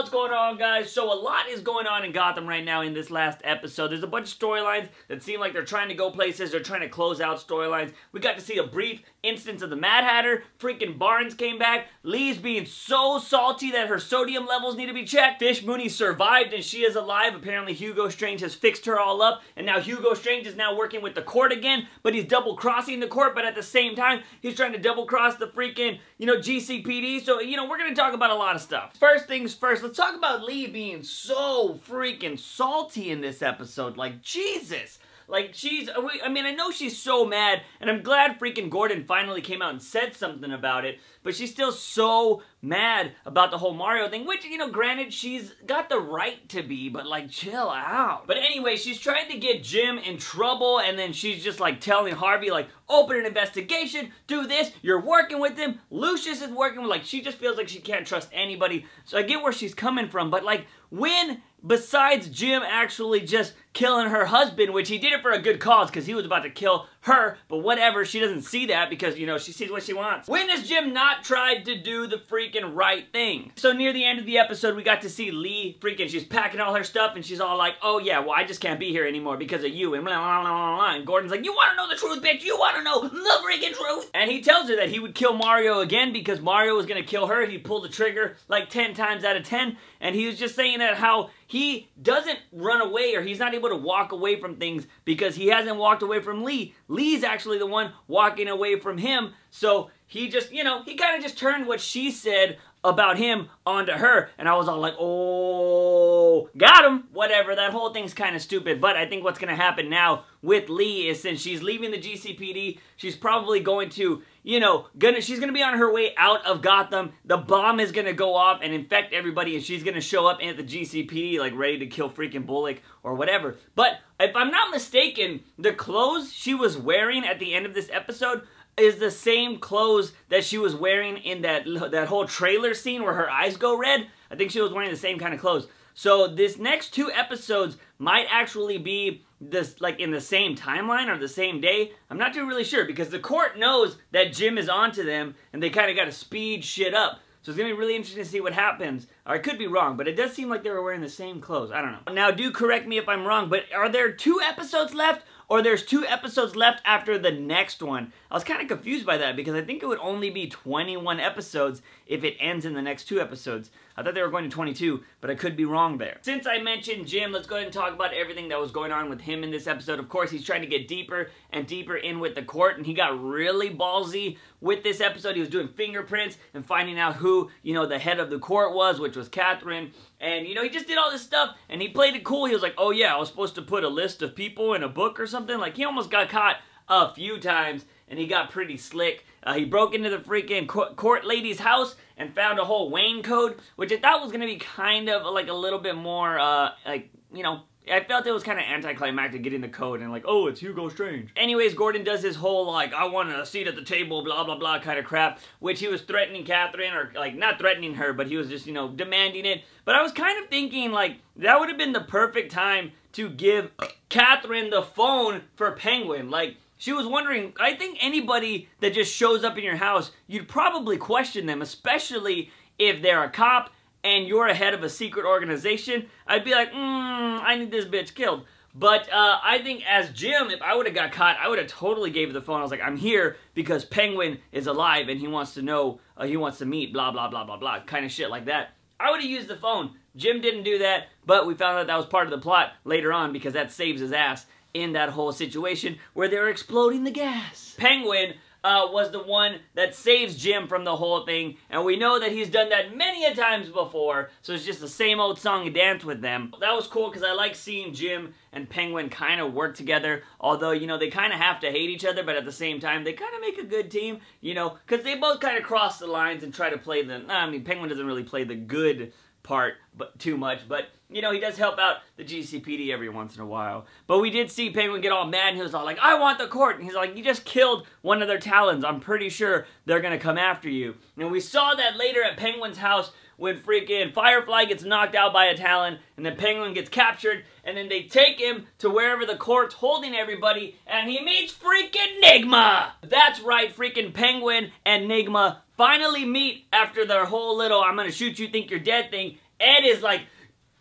What's going on, guys? So a lot is going on in Gotham right now in this last episode. There's a bunch of storylines that seem like they're trying to go places. They're trying to close out storylines. We got to see a brief instance of the Mad Hatter. Freaking Barnes came back. Lee's being so salty that her sodium levels need to be checked. Fish Mooney survived and she is alive. Apparently Hugo Strange has fixed her all up. And now Hugo Strange is now working with the court again. But he's double-crossing the court. But at the same time, he's trying to double-cross the freaking, GCPD. So, we're going to talk about a lot of stuff. First things first, let's talk about Lee being so freaking salty in this episode. Like, Jesus. Like, I know she's so mad, and I'm glad freaking Gordon finally came out and said something about it, but she's still so mad about the whole Mario thing, which, granted, she's got the right to be, but, like, chill out. But anyway, she's trying to get Jim in trouble, and then she's just, like, telling Harvey, like, open an investigation, do this, you're working with him, Lucius is working with, like, she just feels like she can't trust anybody, so I get where she's coming from, but, like, when, besides Jim actually just killing her husband, which he did it for a good cause because he was about to kill her, but whatever, she doesn't see that because, she sees what she wants. When has Jim not tried to do the freaking right thing? So near the end of the episode, we got to see Lee she's packing all her stuff and she's all like, oh yeah, well I just can't be here anymore because of you and blah, blah, blah, blah, blah. And Gordon's like, you want to know the truth, bitch? You want to know the freaking truth? And he tells her that he would kill Mario again because Mario was going to kill her. He pulled the trigger like 10 times out of 10 and he was just saying that how he doesn't run away or he's not able to walk away from things because he hasn't walked away from Lee. Lee's actually the one walking away from him. So he just, he kind of just turned what she said about him onto her. And I was all like, oh, got him. Whatever, that whole thing's kind of stupid. But I think what's going to happen now with Lee is since she's leaving the GCPD, she's probably going to, she's going to be on her way out of Gotham. The bomb is going to go off and infect everybody and she's going to show up at the GCPD like ready to kill freaking Bullock or whatever. But if I'm not mistaken, the clothes she was wearing at the end of this episode is the same clothes that she was wearing in that whole trailer scene where her eyes go red. I think she was wearing the same kind of clothes. So this next 2 episodes might actually be this like in the same timeline or the same day. I'm not too really sure because the court knows that Jim is onto them and they kind of got to speed shit up. So it's going to be really interesting to see what happens. Or I could be wrong, but it does seem like they were wearing the same clothes. I don't know. Now, do correct me if I'm wrong, but are there 2 episodes left? Or there's 2 episodes left after the next one? I was kind of confused by that because I think it would only be 21 episodes if it ends in the next 2 episodes. I thought they were going to 22, but I could be wrong there. Since I mentioned Jim, let's go ahead and talk about everything that was going on with him in this episode. Of course, he's trying to get deeper and deeper in with the court, and he got really ballsy with this episode. He was doing fingerprints and finding out who, the head of the court was, which was Catherine. And, he just did all this stuff, and he played it cool. He was like, oh yeah, I was supposed to put a list of people in a book or something. Like, he almost got caught a few times, and he got pretty slick. He broke into the freaking court lady's house and found a whole Wayne code, which I thought was going to be kind of like a little bit more, I felt it was kind of anticlimactic getting the code and like, oh, it's Hugo Strange. Anyways, Gordon does his whole like, I want a seat at the table, blah, blah, blah kind of crap, which he was threatening Catherine, or like not threatening her, but he was just, demanding it. But I was kind of thinking like, that would have been the perfect time to give Catherine the phone for Penguin. Like, she was wondering, I think anybody that just shows up in your house, you'd probably question them, especially if they're a cop and you're a head of a secret organization. I'd be like, I need this bitch killed. But I think as Jim, if I would have got caught, I would have totally gave the phone. I was like, I'm here because Penguin is alive and he wants to know, he wants to meet, blah, blah, blah, blah, blah, kind of shit like that. I would have used the phone. Jim didn't do that, but we found out that was part of the plot later on because that saves his ass in that whole situation where they were exploding the gas. Penguin was the one that saves Jim from the whole thing, and we know that he's done that many a times before, so it's just the same old song and dance with them. That was cool because I like seeing Jim and Penguin kind of work together, although, they kind of have to hate each other, but at the same time, they kind of make a good team, because they both kind of cross the lines and try to play the, Penguin doesn't really play the good part but too much, but he does help out the GCPD every once in a while. But we did see Penguin get all mad and he was all like, I want the court. And he's like, you just killed one of their Talons. I'm pretty sure they're gonna come after you. And we saw that later at Penguin's house when freaking Firefly gets knocked out by a Talon and then Penguin gets captured and then they take him to wherever the court's holding everybody and he meets freaking Nigma. That's right, freaking Penguin and Nigma finally meet after their whole little I'm gonna shoot you think you're dead thing, Ed is like,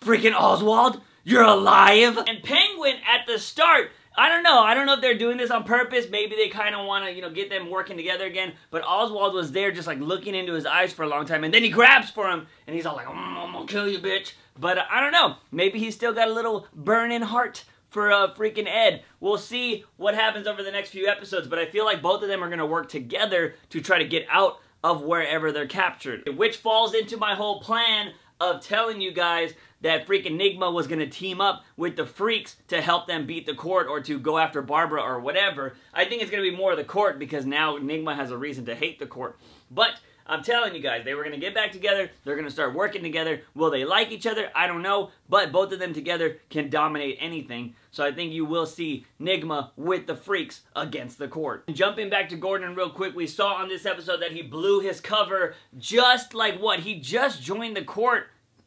freaking Oswald, you're alive? And Penguin at the start, I don't know if they're doing this on purpose. Maybe they kind of want to, you know, get them working together again. But Oswald was there just like looking into his eyes for a long time. And then he grabs for him and he's all like, I'm gonna kill you, bitch. But I don't know. Maybe he's still got a little burning heart for freaking Ed. We'll see what happens over the next few episodes. But I feel like both of them are going to work together to try to get out of wherever they're captured. Which falls into my whole plan of telling you guys that freaking Nigma was going to team up with the Freaks to help them beat the Court or to go after Barbara or whatever. I think it's going to be more of the Court because now Nigma has a reason to hate the Court. But I'm telling you guys, they were going to get back together. They're going to start working together. Will they like each other? I don't know. But both of them together can dominate anything. So I think you will see Nigma with the Freaks against the Court. Jumping back to Gordon real quick, we saw on this episode that he blew his cover just like what? He just joined the Court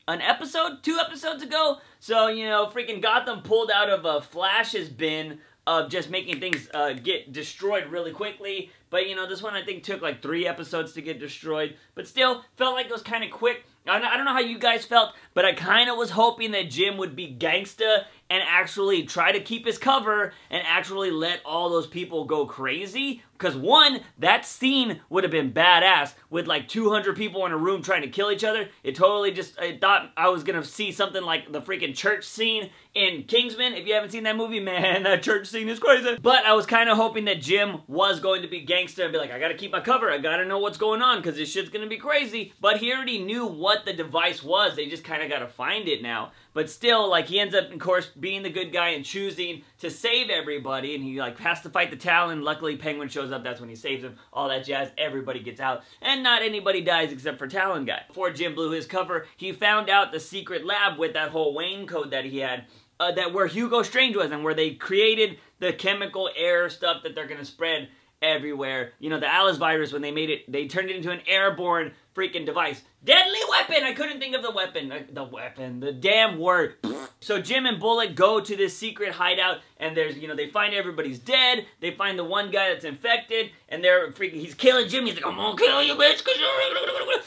an episode? 2 episodes ago? So, you know, freaking Gotham pulled out of Flash's bin of just making things get destroyed really quickly. But, you know, this one I think took like 3 episodes to get destroyed. But still, felt like it was kind of quick. I don't know how you guys felt, but I kind of was hoping that Jim would be gangsta and actually try to keep his cover and actually let all those people go crazy. Because one, that scene would have been badass with like 200 people in a room trying to kill each other. It totally just, I thought I was going to see something like the freaking church scene in Kingsman. If you haven't seen that movie, man, that church scene is crazy. But I was kind of hoping that Jim was going to be gangster and be like, I got to keep my cover. I got to know what's going on because this shit's going to be crazy. But he already knew what the device was. They just kind of got to find it now. But still, like, he ends up, of course, being the good guy and choosing to save everybody. And he, like, has to fight the Talon. Luckily, Penguin shows up. That's when he saves him. All that jazz. Everybody gets out. And not anybody dies except for Talon guy. Before Jim blew his cover, he found out the secret lab with that whole Wayne code that he had. That where Hugo Strange was and where they created the chemical air stuff that they're going to spread everywhere. You know, the Alice virus, when they made it, they turned it into an airborne freaking device. Deadly weapon! I couldn't think of the weapon. The damn word. So Jim and Bullock go to this secret hideout, and there's, you know, they find everybody's dead. They find the one guy that's infected, and they're freaking, he's killing Jim. He's like, I'm gonna kill you, bitch.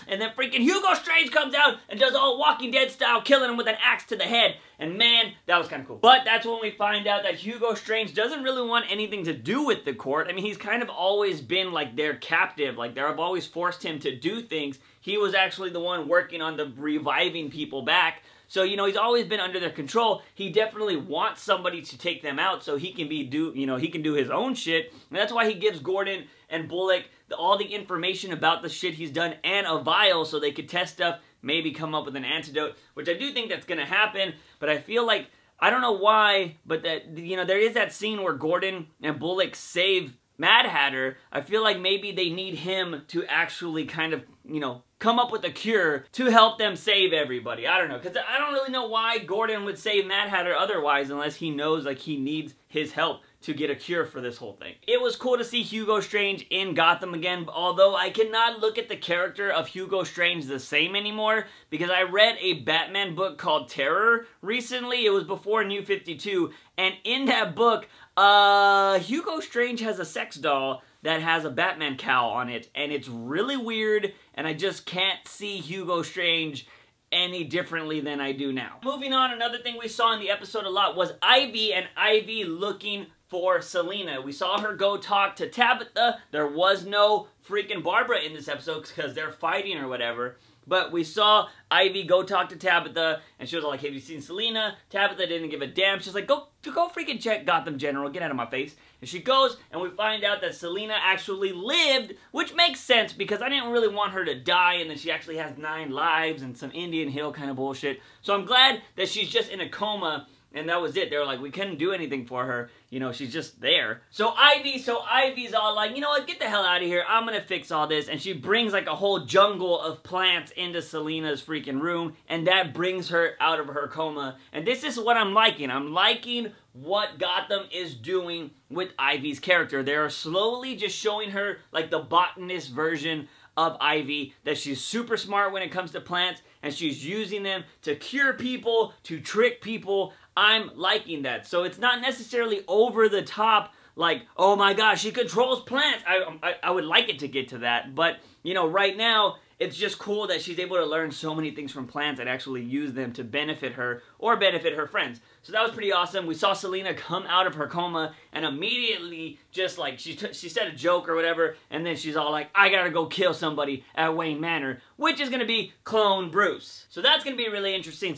And then freaking Hugo Strange comes out and does all Walking Dead style, killing him with an axe to the head. And man, that was kind of cool. But that's when we find out that Hugo Strange doesn't really want anything to do with the Court. I mean, he's kind of always been like their captive. Like, they've always forced him to do things. He was actually the one working on the reviving people back. So, you know, he's always been under their control. He definitely wants somebody to take them out so he can he can do his own shit. And that's why he gives Gordon and Bullock all the information about the shit he's done and a vial so they could test stuff, maybe come up with an antidote, which I do think that's going to happen. But I feel like, I don't know why, but that, you know, there is that scene where Gordon and Bullock save Mad Hatter. I feel like maybe they need him to actually kind of, you know, come up with a cure to help them save everybody. I don't know, because I don't really know why Gordon would save Mad Hatter otherwise unless he knows, like, he needs his help to get a cure for this whole thing. It was cool to see Hugo Strange in Gotham again, although I cannot look at the character of Hugo Strange the same anymore, because I read a Batman book called Terror recently. It was before New 52, and in that book, Hugo Strange has a sex doll that has a Batman cowl on it, and it's really weird, and I just can't see Hugo Strange any differently than I do now. Moving on, another thing we saw in the episode a lot was Ivy, and Ivy looking for Selina. We saw her go talk to Tabitha. There was no freaking Barbara in this episode because they're fighting or whatever. But we saw Ivy go talk to Tabitha, and she was like, have you seen Selina? Tabitha didn't give a damn. She's like, go freaking check Gotham General. Get out of my face. And she goes, and we find out that Selina actually lived, which makes sense because I didn't really want her to die, and then she actually has 9 lives and some Indian Hill kind of bullshit. So I'm glad that she's just in a coma, and that was it. They were like, we couldn't do anything for her. You know, she's just there. So Ivy's all like, you know what, get the hell out of here. I'm gonna fix all this. And she brings like a whole jungle of plants into Selina's freaking room, and that brings her out of her coma. And this is what I'm liking. I'm liking what Gotham is doing with Ivy's character. They're slowly just showing her like the botanist version of Ivy, that she's super smart when it comes to plants, and she's using them to cure people, to trick people. I'm liking that. So it's not necessarily over the top, like, oh my gosh, she controls plants. I would like it to get to that, but, you know, right now, it's just cool that she's able to learn so many things from plants and actually use them to benefit her or benefit her friends. So that was pretty awesome. We saw Selena come out of her coma and immediately just like, she said a joke or whatever, and then she's all like, I gotta go kill somebody at Wayne Manor, which is gonna be Clone Bruce. So that's gonna be really interesting.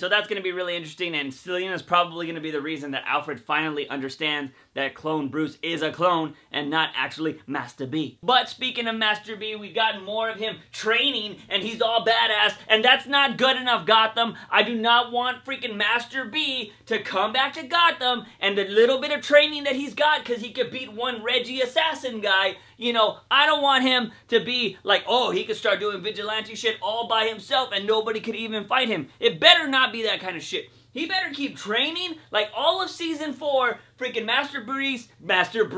And Selena's probably gonna be the reason that Alfred finally understands that Clone Bruce is a clone and not actually Master B. But speaking of Master B, we got more of him training and he's all badass, and that's not good enough, Gotham. I do not want freaking Master B to come back to Gotham and the little bit of training that he's got because he could beat one Reggie assassin guy. You know, I don't want him to be like, oh, he could start doing vigilante shit all by himself and nobody could even fight him. It better not be that kind of shit. He better keep training like all of season 4. Freaking Master Bruce better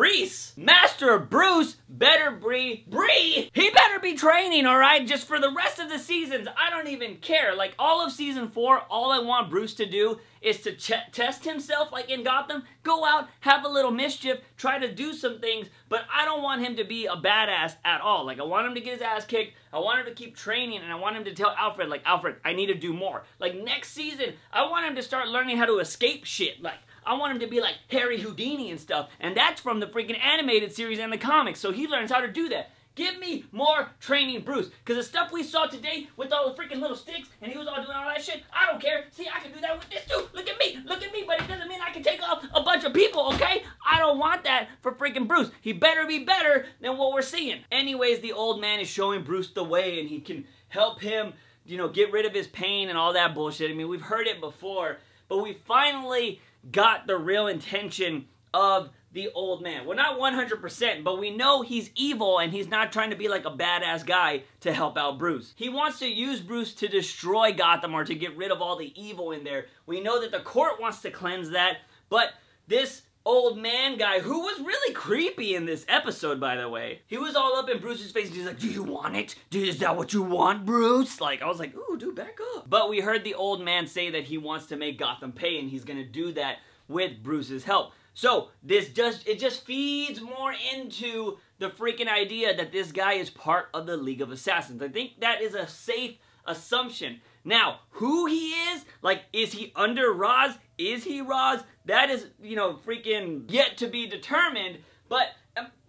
he better be training, alright? Just for the rest of the seasons. I don't even care. Like all of season 4, all I want Bruce to do is to test himself like in Gotham, go out, have a little mischief, try to do some things, but I don't want him to be a badass at all. Like I want him to get his ass kicked, I want him to keep training, and I want him to tell Alfred, like, Alfred, I need to do more. Like next season, I want him to start learning how to escape shit. Like, I want him to be like Harry Houdini and stuff, and that's from the freaking animated series and the comics, so he learns how to do that. Give me more training Bruce, because the stuff we saw today with all the freaking little sticks, and he was all doing all that shit, I don't care. See, I can do that with this too. Look at me, but it doesn't mean I can take off a bunch of people, okay? I don't want that for freaking Bruce. He better be better than what we're seeing. Anyways, the old man is showing Bruce the way, and he can help him, you know, get rid of his pain and all that bullshit. I mean, we've heard it before, but we finally got the real intention of the old man. Well, not 100%, but we know he's evil and he's not trying to be like a badass guy to help out Bruce. He wants to use Bruce to destroy Gotham or to get rid of all the evil in there. We know that the court wants to cleanse that, but this old man guy, who was really creepy in this episode, by the way. He was all up in Bruce's face and he's like, do you want it? Is that what you want, Bruce? Like, I was like, ooh, dude, back up. But we heard the old man say that he wants to make Gotham pay and he's gonna do that with Bruce's help. So, it just feeds more into the freaking idea that this guy is part of the League of Assassins. I think that is a safe assumption. Now, who he is, like, is he under Roz? Is he Roz? That is, you know, freaking yet to be determined, but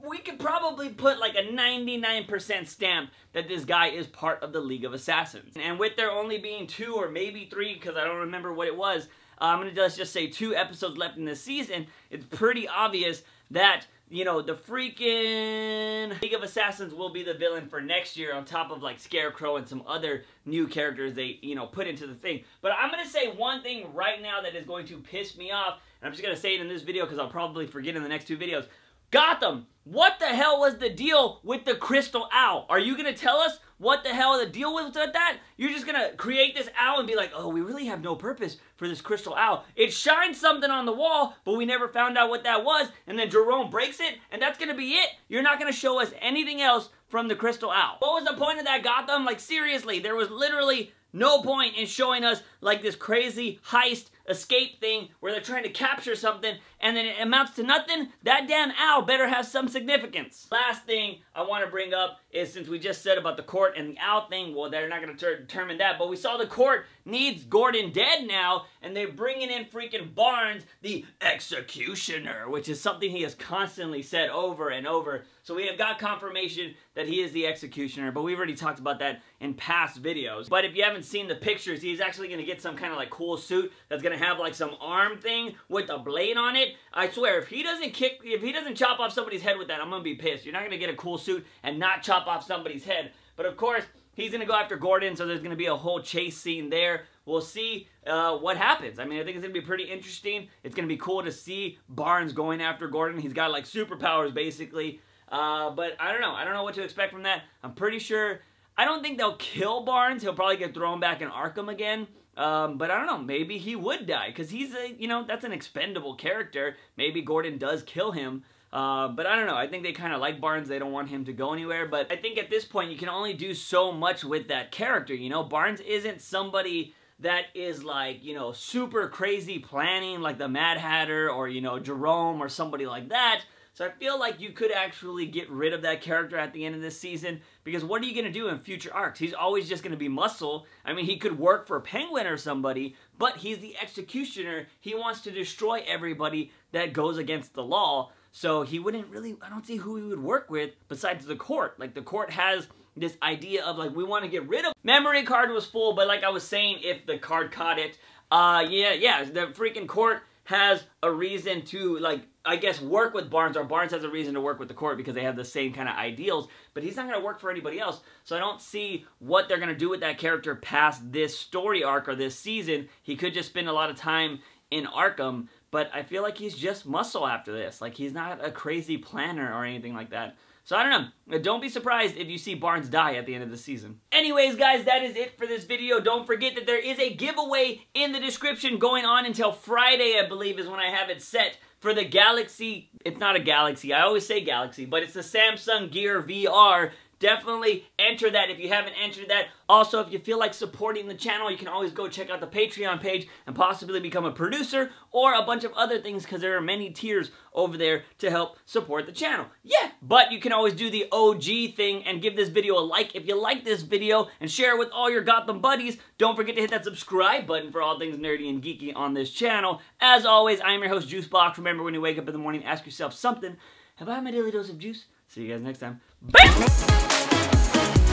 we could probably put like a 99% stamp that this guy is part of the League of Assassins. And with there only being 2 or maybe 3, because I don't remember what it was, I'm going to just say 2 episodes left in this season, it's pretty obvious that, you know, the freaking League of Assassins will be the villain for next year on top of, like, Scarecrow and some other new characters they, you know, put into the thing. But I'm going to say one thing right now that is going to piss me off, and I'm just going to say it in this video because I'll probably forget in the next 2 videos. Gotham, what the hell was the deal with the crystal owl? Are you going to tell us what the hell the deal was with that? You're just going to create this owl and be like, oh, we really have no purpose for this crystal owl. It shines something on the wall, but we never found out what that was, and then Jerome breaks it, and that's going to be it. You're not going to show us anything else from the crystal owl. What was the point of that, Gotham? Like, seriously, there was literally no point in showing us, like, this crazy heist escape thing where they're trying to capture something and then it amounts to nothing. That damn owl better have some significance. Last thing I want to bring up is, since we just said about the court and the owl thing, well, they're not going to determine that, but we saw the court needs Gordon dead now, and they're bringing in freaking Barnes, the executioner, which is something he has constantly said over and over. So we have got confirmation that he is the executioner, but we've already talked about that in past videos. But if you haven't seen the pictures, he's actually going to get some kind of like cool suit that's going to have like some arm thing with a blade on it. I swear, if he doesn't chop off somebody's head with that, I'm going to be pissed. You're not going to get a cool suit and not chop off somebody's head. But of course, he's going to go after Gordon, so there's going to be a whole chase scene there. We'll see what happens. I mean, I think it's going to be pretty interesting. It's going to be cool to see Barnes going after Gordon. He's got like superpowers, basically. But I don't know. I don't know what to expect from that. I'm pretty sure, I don't think they'll kill Barnes. He'll probably get thrown back in Arkham again. But I don't know, maybe he would die, because he's a, you know, that's an expendable character. Maybe Gordon does kill him. But I don't know, I think they kind of like Barnes, they don't want him to go anywhere, but I think at this point you can only do so much with that character, you know? Barnes isn't somebody that is like, you know, super crazy planning like the Mad Hatter or, you know, Jerome or somebody like that. So I feel like you could actually get rid of that character at the end of this season, because what are you going to do in future arcs? He's always just going to be muscle. I mean, he could work for Penguin or somebody, but he's the executioner. He wants to destroy everybody that goes against the law. So he wouldn't really, I don't see who he would work with besides the court. Like, the court has this idea of, like, we want to get rid of. Memory card was full, but like I was saying, if the card caught it, yeah, the freaking court has a reason to, like, I guess, work with Barnes, or Barnes has a reason to work with the court because they have the same kind of ideals, but he's not going to work for anybody else. So I don't see what they're going to do with that character past this story arc or this season. He could just spend a lot of time in Arkham, but I feel like he's just muscle after this. Like, he's not a crazy planner or anything like that. So I don't know. Don't be surprised if you see Barnes die at the end of the season. Anyways, guys, that is it for this video. Don't forget that there is a giveaway in the description going on until Friday, I believe, is when I have it set for the Galaxy. It's not a Galaxy. I always say Galaxy, but it's the Samsung Gear VR. Definitely enter that if you haven't entered that. Also, if you feel like supporting the channel, you can always go check out the Patreon page and possibly become a producer or a bunch of other things, because there are many tiers over there to help support the channel. Yeah, but you can always do the OG thing and give this video a like if you like this video and share it with all your Gotham buddies. Don't forget to hit that subscribe button for all things nerdy and geeky on this channel. As always, I am your host, JUICEbox. Remember, when you wake up in the morning, ask yourself something. Have I had my daily dose of juice? See you guys next time. Bye!